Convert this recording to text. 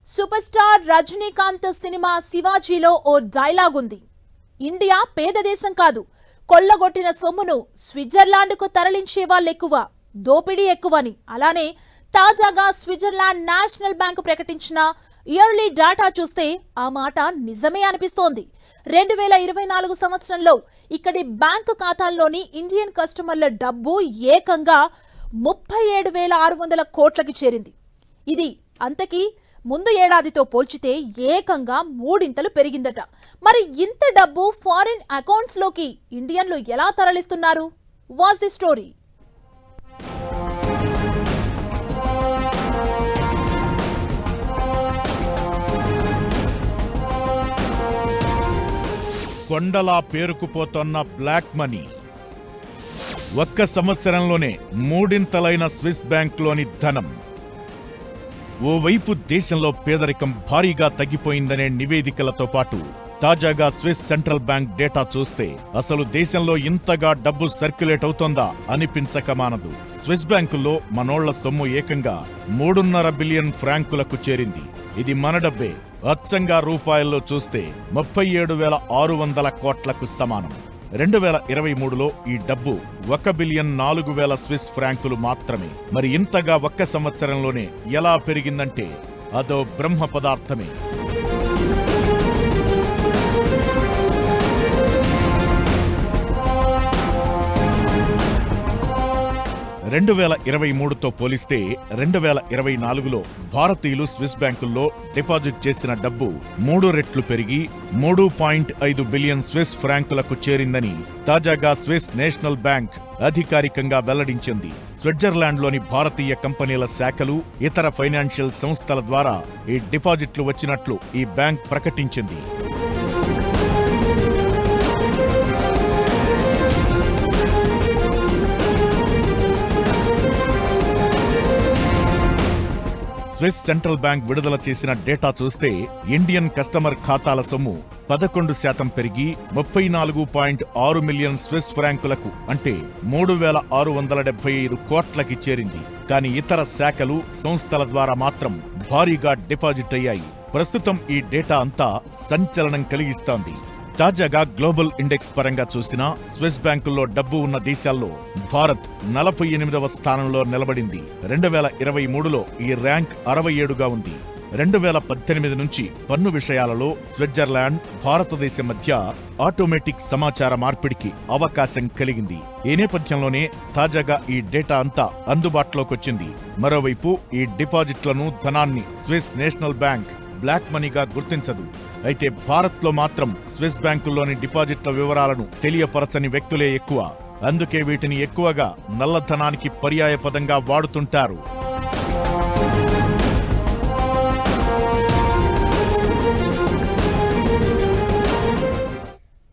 Super star Rajinikanth cinema శివాజీలో ఓ dialogue ఉంది. India పేద దేశం కాదు, కొల్లగొట్టిన సొమ్మును స్విట్జర్లాండ్కు తరలించే వాళ్ళెక్కువ, దోపిడీ ఎక్కువని. అలానే తాజాగా స్విట్జర్లాండ్ నేషనల్ బ్యాంక్ ప్రకటించిన ఇయర్లీ డాటా చూస్తే ఆ మాట నిజమే అనిపిస్తోంది. 2024 సంవత్సరంలో ఇక్కడి బ్యాంకు ఖాతాల్లోని ఇండియన్ కస్టమర్ల డబ్బు ఏకంగా 37,600 కోట్లకి చేరింది. ఇది అంతకీ ముందు ఏడాదితో పోల్చితే ఏకంగా 3 పెరిగిందట. మరి ఇంత డబ్బు ఫారిన్ అకౌంట్స్ లోకి ఇండియన్లు ఎలా తరలిస్తున్నారు? What's the story? కొండలా పేరుకుపోతున్న బ్లాక్ మనీ ఒక్క సంవత్సరంలోనే 3 స్విస్ బ్యాంక్లోని ధనం. ఓవైపు దేశంలో పేదరికం భారీగా తగ్గిపోయిందనే నివేదికలతో పాటు తాజాగా స్విస్ సెంట్రల్ బ్యాంక్ డేటా చూస్తే అసలు దేశంలో ఇంతగా డబ్బు సర్క్యులేట్ అవుతోందా అనిపించక మానదు. స్విస్ బ్యాంకుల్లో మనోళ్ల సొమ్ము ఏకంగా 3.5 బిలియన్ ఫ్రాంకులకు చేరింది. ఇది మన డబ్బే. అచ్చంగా రూపాయల్లో చూస్తే 37,600 కోట్లకు సమానం. 2023లో ఈ డబ్బు 1,04,00,000 స్విస్ ఫ్రాంకులు మాత్రమే. మరి ఇంతగా ఒక్క సంవత్సరంలోనే ఎలా పెరిగిందంటే అదో బ్రహ్మ పదార్థమే. 2023తో పోలిస్తే 2024లో భారతీయులు స్విస్ బ్యాంకుల్లో డిపాజిట్ చేసిన డబ్బు 3 రెట్లు పెరిగి 3.5 బిలియన్ స్విస్ ఫ్రాంకులకు చేరిందని తాజాగా స్విస్ నేషనల్ బ్యాంక్ అధికారికంగా వెల్లడించింది. స్విట్జర్లాండ్లోని భారతీయ కంపెనీల శాఖలు, ఇతర ఫైనాన్షియల్ సంస్థల ద్వారా ఈ డిపాజిట్లు వచ్చినట్లు ఈ బ్యాంక్ ప్రకటించింది. స్విస్ సెంట్రల్ బ్యాంక్ విడుదల చేసిన డేటా చూస్తే ఇండియన్ కస్టమర్ ఖాతాల సొమ్ము 11% పెరిగి 34.6 మిలియన్ స్విస్ ఫ్రాంకులకు అంటే 3,675 కోట్లకి చేరింది. కానీ ఇతర శాఖలు, సంస్థల ద్వారా మాత్రం భారీగా డిపాజిట్ అయ్యాయి. ప్రస్తుతం ఈ డేటా అంతా సంచలనం కలిగిస్తోంది. తాజాగా గ్లోబల్ ఇండెక్స్ పరంగా చూసినా స్విస్ బ్యాంకుల్లో డబ్బు ఉన్న దేశాల్లో భారత్ 48వ స్థానంలో నిలబడింది. 2023లో ఈ ర్యాంక్ 67గా ఉంది. 2018 నుంచి పన్ను విషయాలలో స్విట్జర్లాండ్, భారతదేశం మధ్య ఆటోమేటిక్ సమాచార మార్పిడికి అవకాశం కలిగింది. ఈ నేపథ్యంలోనే తాజాగా ఈ డేటా అంతా అందుబాటులోకొచ్చింది. మరోవైపు ఈ డిపాజిట్లను, ధనాన్ని స్విస్ నేషనల్ బ్యాంక్ బ్లాక్ మనీగా గుర్తించదు. అయితే భారత్లో మాత్రం స్విస్ బ్యాంకుల్లోని డిపాజిట్ల వివరాలను తెలియపరచని వ్యక్తులే ఎక్కువ. అందుకే వీటిని ఎక్కువగా నల్లధనానికి పర్యాయ పదంగా వాడుతుంటారు.